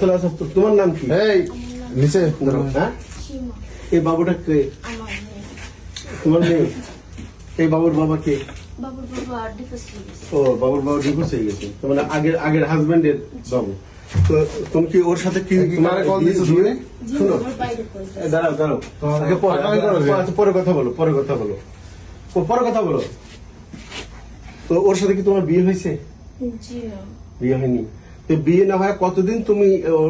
তোমার নাম কি? এই নিচে হ্যাঁ, এই বাবুটা কে? তোমার মেয়ে? এই বাবুর বাবা কে? বাবুর বাবা ডিভোর্স হয়ে গেছে। ও, বাবুর বাবা ডিভোর্স হয়ে গেছে। তো মানে আগের হাজবেন্ডের বাবু। তো তুমি কি ওর সাথে কি তোমার কল দিছো তুমি? জি, শোনো, আমার বাইরে করেছে। দাঁড়াও আগে পরে কথা বলো। পরে কথা বলো। তো ওর সাথে কি তোমার বিয়ে হয়েছে? জি না। বিয়ে হয়নি। তো বিয়ে না হয় কতদিন তুমি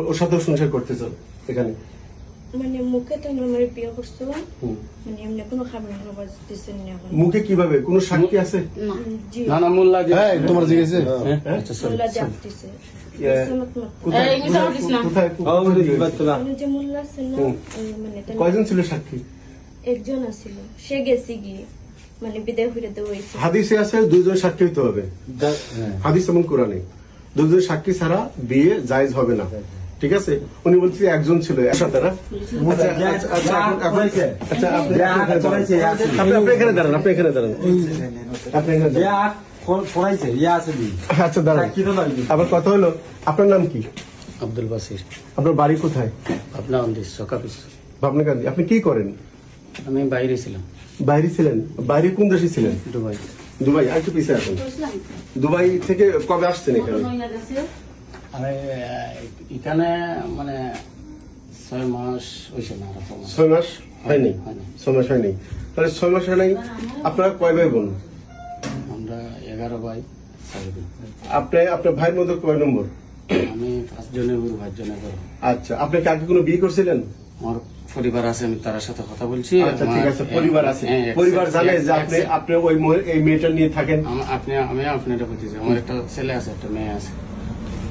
ওর সাথে সংসার করতেছো এখানে? মানে মুখে তো আমার বিয়ে করছো, হুম। মানে এমনি কোনো খাবার দিচ্ছেন না এখন। মুখে কিভাবে? কোনো সাক্ষী আছে? জি না না মোল্লা জি এই তোমার জিজ্ঞেসে হ্যাঁ? মোল্লা জানতেছে। কোথায় এই মিছা বলিস না। কোথায় মানে যে মোল্লা আছে না, হুম। মানে তার কয়জন ছিল সাক্ষী? একজন আছিল, সে গেছে গিয়ে মানে বিদায় হইতে দেওয়া হয়েছে। হাদিসে আছে দুজন সাক্ষী হইতে হবে। হাদিস এবং কোরআনে দুজন সাক্ষী ছাড়া বিয়ে জায়েজ হবে না। ঠিক আছে? উনি বলছে একজন ছিল একসাথে না? আপনি এখানে দাঁড়ান। আচ্ছা দাঁড়ান। আবার কথা হলো, আপনার নাম কি? আব্দুল বাসির আপনার বাড়ি কোথায়? আপনার অন্দিস সকাপিস ভাবনাকান্দি। আপনি কি করেন? আমি বাইরে ছিলাম বাইরে ছিলেন? বাইরে কোন দেশে ছিলেন? দুবাই। দুবাই। আর একটু পিছিয়ে আসুন। দুবাই থেকে কবে আসছেন এখানে? আমি এখানে মানে 6 মাস হয়েছে না, 6 মাস হয়নি। হয়নি। 6 মাস হয়নি। তাহলে 6 মাস হয় নাই। আপনারা কয় ভাই বোন? আমরা 11 ভাই 4 বোন। আপনার ভাইয়ের মধ্যে কয় নম্বর? আমি 5 জনের উপর 5 জনের বড়। আচ্ছা, আপনি কি আগে কোনো বিয়ে করছিলেন? আমার পরিবার আছে, আমি তার সাথে কথা বলছি। আচ্ছা ঠিক আছে, পরিবার আছে। হ্যাঁ, পরিবার জানে যে আপনি এই মেয়েটা নিয়ে থাকেন? আমি আপনার বলতেছি, আমার একটা ছেলে আছে, একটা মেয়ে আছে।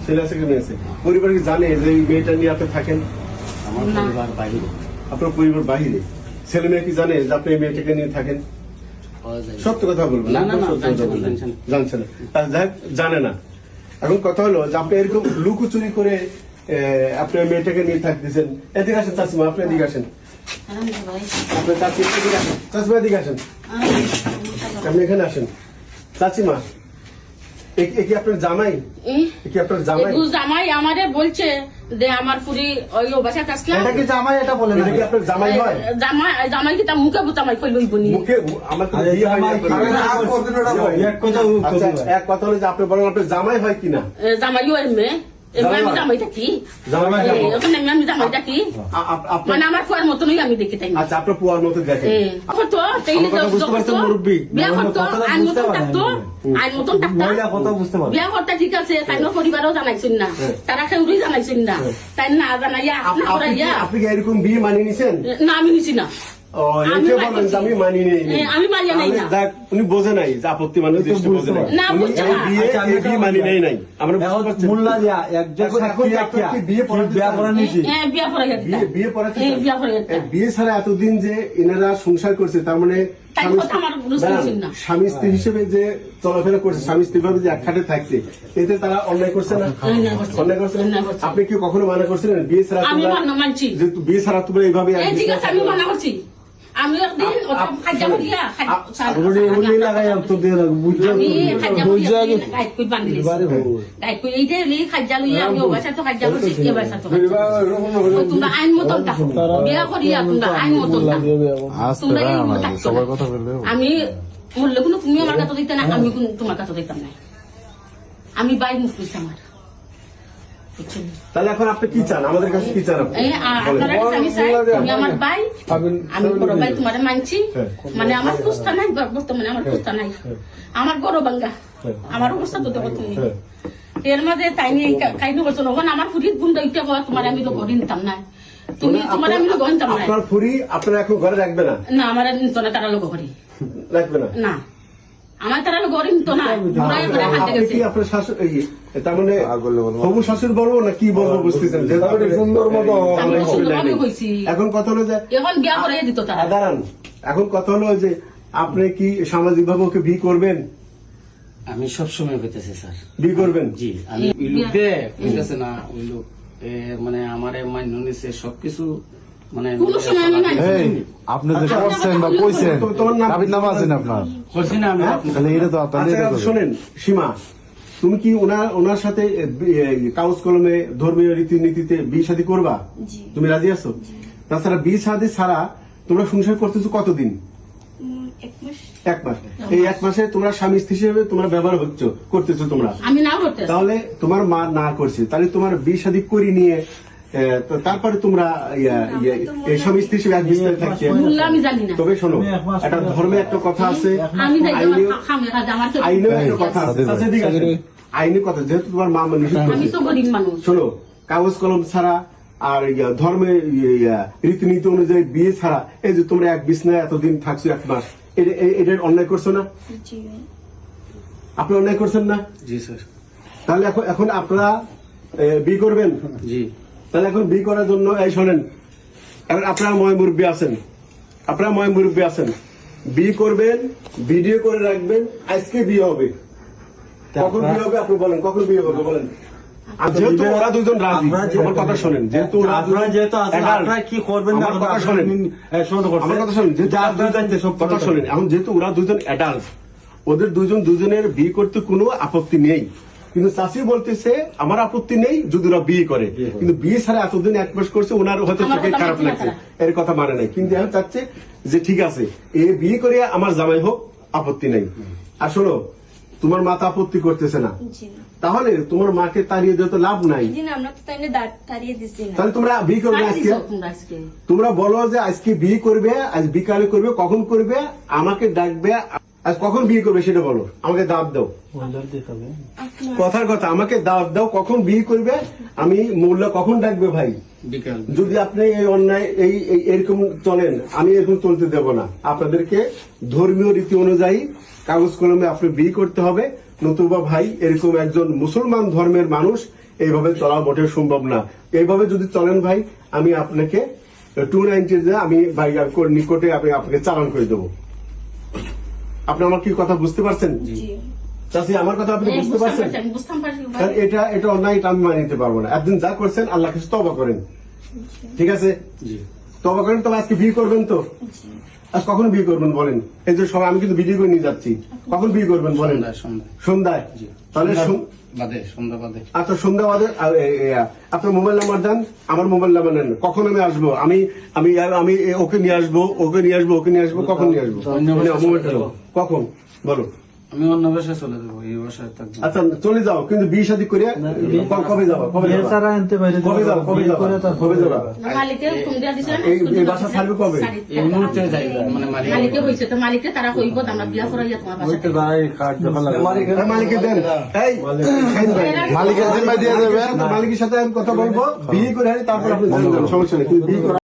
ছেলে আছে কি মেয়ে আছে? পরিবার কি জানে যে এই মেয়েটা নিয়ে আপনি থাকেন? আমার পরিবার বাইরে আপনার পরিবার বাহিরে। ছেলে মেয়ে কি জানে যে আপনি এই মেয়েটাকে নিয়ে থাকেন? পাওয়া যায়। সত্য কথা বলবেন। না, না, না, সত্য কথা জানছে না, বলবেন। জানছে না। জানছে না। যাই হোক, জানে না। এখন কথা হলো যে আপনি এরকম লুকোচুরি করে আপনি ওই মেয়েটাকে নিয়ে থাকতেছেন। এদিকে আসেন চাচিমা, আপনি এদিকে আসেন। আপনার চাচি এদিকে আসেন। চাচিমা এদিকে আসেন। আপনি এখানে আসেন। চাচিমা, এ কি আপনার জামাই? এ কি আপনার জামাই? জামাই আমারে বলছে যে আমার পুরি ওই বাসা আসলাম। এটা কি জামাই? এটা বলেন। এটা কি আপনার জামাই হয়? জামাই কি তার মুখে বুতামাই কই লইব নি? মুখে আমার তো বিয়ে হয়নি আপনার। আচ্ছা, এক কথা হলো যে আপনি বলেন আপনার জামাই হয় কিনা? জামাই ওই মেয়ে আমি জামাইটা কি জামাই ওখানে আমি জামাইটা কি আপনার। মানে আমার ফুয়ার মতনই আমি দেখি তাই আচ্ছা, আপনার পুয়ার মতো দেখেন। তো আমার কথা বুঝতে পারছেন মুরব্বী? বিয়া করতো আইন মতন থাকতো, আইন মতন থাকতো। কথা বুঝতে পারো। বিয়া করতে ঠিক আছে, তাই পরিবারও জানাইছেন না, তারা কেউই জানাইছেন না, তাই না জানাইয়া আপনি করাইয়া। আপনি কি এরকম বিয়ে মানিয়ে নিছেন? না আমি নিছি না। ও, একে বলেন যে আমি মানিয়ে নিই। আমি মানিয়ে নেই না। দেখ, উনি বোঝে নাই যে আপত্তি মানে দৃষ্টি বোঝে নাই। না, উনি বুঝছে এই না। বিয়ে মানিয়ে নেই নাই। আমরা বুঝতে পারছি। মোল্লা দিয়া একজন এখন কি আপনার কি বিয়ে পড়া নিয়েছি। হ্যাঁ বিয়া করাইয়া বিয়ে পড়াতে হ্যাঁ, বিয়া করাইয়া বিয়ে ছাড়া এতদিন যে এনারা সংসার করছে, তার মানে তাই কথা আমার বুঝতে পারছেন না। স্বামী স্ত্রী হিসেবে যে চলাফেরা করছে, স্বামী স্ত্রী ভাবে যে এক খাটে থাকছে, এতে তারা অন্যায় করছে না? অন্যায় করছে। অন্যায় করছে না? অন্যায় করছে। আপনি কি কখনো মানা করছিলেন বিয়ে ছাড়া আমি তোমরা- মানছি। যেহেতু বিয়ে ছাড়া তোমরা এইভাবে এই ঠিক আছে, আমি মানা করছি। আমি একদিন ওটা খাদ্য করিয়া আমি খাদ্য করিয়া গাইড কই বান্ধি গাইড কই এইটা নেই খাদ্য লইয়া আমি ওবাসা তো খাদ্য করছি এ বাসা তো তোমরা আইন মতন থাকো, বিয়া করিয়া তোমরা আইন মতন থাকো, তোমরা এই মতন থাকো। সবার কথা বললে আমি বললে কোনো তুমি আমার কথা দিতে না, আমি কোনো তোমার কথা দিতাম না। আমি বাই মুখ কইছি আমার। বুঝছেন? তাহলে এখন আপনি কি চান? আমাদের কাছে কি চান আপনি? এই আপনারা কাছে আমি চাই তুমি আমার ভাই, আমি বড় ভাই তোমার মানছি। মানে আমার কুস্তা নাই, বর্তমানে আমার কুস্তা নাই, আমার বড় বাঙ্গা, আমার অবস্থা তো দেখো তুমি। এর মাঝে তাই নিয়ে কাহিনী করছো না, আমার ফুরির গুণ দইতে তোমার আমি তো ঘরে নিতাম না, তুমি তোমার আমি লোক নিতাম না। আপনার ফুরি আপনারা এখন ঘরে রাখবে না? না আমার নিত না, তারা লোক ঘরে রাখবে না? না, আমার তারা লোক ঘরে নিত না। ঘুরাই ঘুরাই হাতে আপনি গেছে। কি আপনার শাশুড় তার মানে হবু শাশুড় বলবো না কি বলবো বুঝতেছেন? সুন্দর মতো আমি সুন্দরভাবে কইছি। এখন কথা হলো যে এখন বিয়া করে দিত তারা। দাঁড়ান, এখন কথা হলো যে আপনি কি সামাজিক ভাবে ওকে বিয়ে করবেন? আমি সবসময় পেতেছি স্যার। বিয়ে করবেন? জি, আমি ওই লোক বুঝতেছে না, ওই লোক মানে আমার মান্য নিছে সবকিছু, মানে কোনো সময় আমি মানছি না। এই আপনি যে করছেন বা কইছেন তোমার নাম দাবির নাম আছেন আপনার, করছি না আমি হ্যাঁ? আপনার- তাহলে এটা তো আপনাদের আচ্ছা শোনেন সীমা, তুমি কি ওনার সাথে কাগজ কলমে ধর্মীয় রীতিনীতিতে বিয়ে শাদী করবা? জি। তুমি রাজি আছো? তাছাড়া বিয়ে শাদী ছাড়া তোমরা সংসার করতেছো কতদিন? 1 মাস। 1 মাস। এই 1 মাসে তোমরা স্বামী স্ত্রী হিসেবে তোমরা ব্যবহার করতেছো তোমরা। আমি নাও করতে তাহলে তোমার মা না করছে, তাহলে তোমার বিয়ে শাদী করি নিয়ে তো তারপরে তোমরা এই স্বামী স্ত্রী হিসেবে এক বিস্তারে থাকছে। মূল্য আমি জানি না। তবে শোনো, একটা ধর্মে একটা কথা আছে, আমি যাই আইনেও- আমার তো আইনেও একটা কথা আছে। আচ্ছা, ঠিক আছে। আইনের কথা যেহেতু তোমার মা নিষেধ আমি করছে। তো গরিব মানুষ। শোনো, কাগজ কলম ছাড়া আর ধর্মে রীতিনীতি অনুযায়ী বিয়ে ছাড়া এই যে তোমরা এক বিছনায় এতদিন থাকছো 1 মাস, এটা অন্যায় করছো না? জি ভাই। আপনি অন্যায় করছেন না? জি স্যার। তাহলে এখন আপনারা বিয়ে করবেন? জি। তাহলে এখন বিয়ে করার জন্য এই শোনেন, এখন আপনারা ময় মুরব্বী আছেন, বিয়ে করবেন, ভিডিও করে রাখবেন, আজকে বিয়ে হবে। কখন বিয়ে হবে আপনি বলেন, কখন বিয়ে হবে বলেন। আর যেহেতু ওরা দুজন রাজি, আমার কথা শোনেন, যেহেতু ওরা আপনারা যেহেতু আছেন, adult, আপনারা কি করবেন না আমার কথা করবেন, শোনেন, শোনো করছে। আমার কথা শোনেন, যেহেতু যা আপনারা জানতে সব কথা শোনেন, এখন যেহেতু ওরা দুজন অ্যাডাল্ট, ওদের দুজনের বিয়ে করতে কোনো আপত্তি নেই, কিন্তু চাষি বলতেছে আমার আপত্তি নেই যদি ওরা বিয়ে করে, কিন্তু বিয়ে ছাড়া এতদিন 1 মাস করছে, ওনার হয়তো আমার চোখে কথা খারাপ মানছে না লাগছে, তারা। এর কথা মানে নাই, কিন্তু এখন চাচ্ছে যে ঠিক আছে এ বিয়ে করে আমার জামাই হোক, আপত্তি নেই। আর শোনো, তোমার মা তো আপত্তি করতেছে না, জি না। তাহলে তোমার মাকে তাড়িয়ে দেওয়া তো লাভ নাই। জি না, আমরা তো তাইলে তাড়িয়ে দিছি না। তাহলে তোমরা বিয়ে করবে আর আজকে, দিছো তোমরা আজকে। তোমরা বলো যে আজকে বিয়ে করবে, আজ বিকালে করবে, কখন করবে আমাকে ডাকবে, আজ কখন বিয়ে করবে সেটা বলো, আমাকে দাওয়াত দাও। আপনার কথার কথা, আমাকে দাওয়াত দাও, কখন বিয়ে করবে, আমি মোল্লা কখন ডাকবে ভাই। বিকাল। যদি আপনি এই অন্যায় এরকম চলেন, আমি এরকম চলতে দেব না। আপনাদেরকে ধর্মীয় রীতি অনুযায়ী কাগজ কলমে আপনি বিয়ে করতে হবে, নতুবা ভাই এরকম একজন মুসলমান ধর্মের মানুষ এইভাবে চলা মোটেও সম্ভব না। এইভাবে যদি চলেন ভাই, আমি আপনাকে 290 আমি ভাই নিকটে আমি আপনাকে চালান করে দেবো। আপনি আমার কি কথা বুঝতে পারছেন? জি। চাষি, আমার কথা আপনি বুঝতে পারছেন? আমি বুঝতাম পারছি ভাই। কারণ এটা অন্যায়, এটা আমি মানিয়ে নিতে পারবো না। একদিন যা করছেন আল্লাহ কাছে তওবা করেন, ঠিক আছে? জি। তওবা করেন। তবে আজকে বিয়ে করবেন তো? জি। আজ কখন বিয়ে করবেন বলেন? এই যে সবাই, আমি কিন্তু ভিডিও করে নিয়ে যাচ্ছি, কখন বিয়ে করবেন বলেন? সন্ধ্যায়। সন্ধ্যায়? জি। তাহলে সন্ধ্যা বাদে। আচ্ছা, সন্ধ্যা বাদে আপনার মোবাইল নাম্বার দেন, আমার মোবাইল নাম্বার নেন, কখন আমি আসবো, আমি আমি আমি ওকে নিয়ে আসবো, ওকে নিয়ে আসবো, কখন নিয়ে আসবো? মোবাইলটা দাও। কখন বলো? আমি অন্য বাসায় চলে যাবো, এই বাসায় থাকবো। আচ্ছা, চলে যাও, কিন্তু বিয়ে শাদী করে কবে যাবা? বিয়ে ছাড়া আনতে পারে কবে যাবা? কবে যাবা? মালিকে ফোন দিয়া দিছে না? এই বাসা ছাড়বে কবে? এই মুহূর্তে যাই, মানে মালিকে হইছে তো মালিকে তারা কইব আমরা বিয়া করাইয়া তোমার বাসা। ওইটা দাঁড়াই কার্ড দেখা লাগে। মালিকে দেন। এই, খাইন ভাই। মালিকের জিম্মায় দিয়ে দেবেন। মালিকের সাথে আমি কথা বলবো, বিয়ে করে তারপর আপনি জানবেন, সমস্যা নেই, কিন্তু বিয়ে করা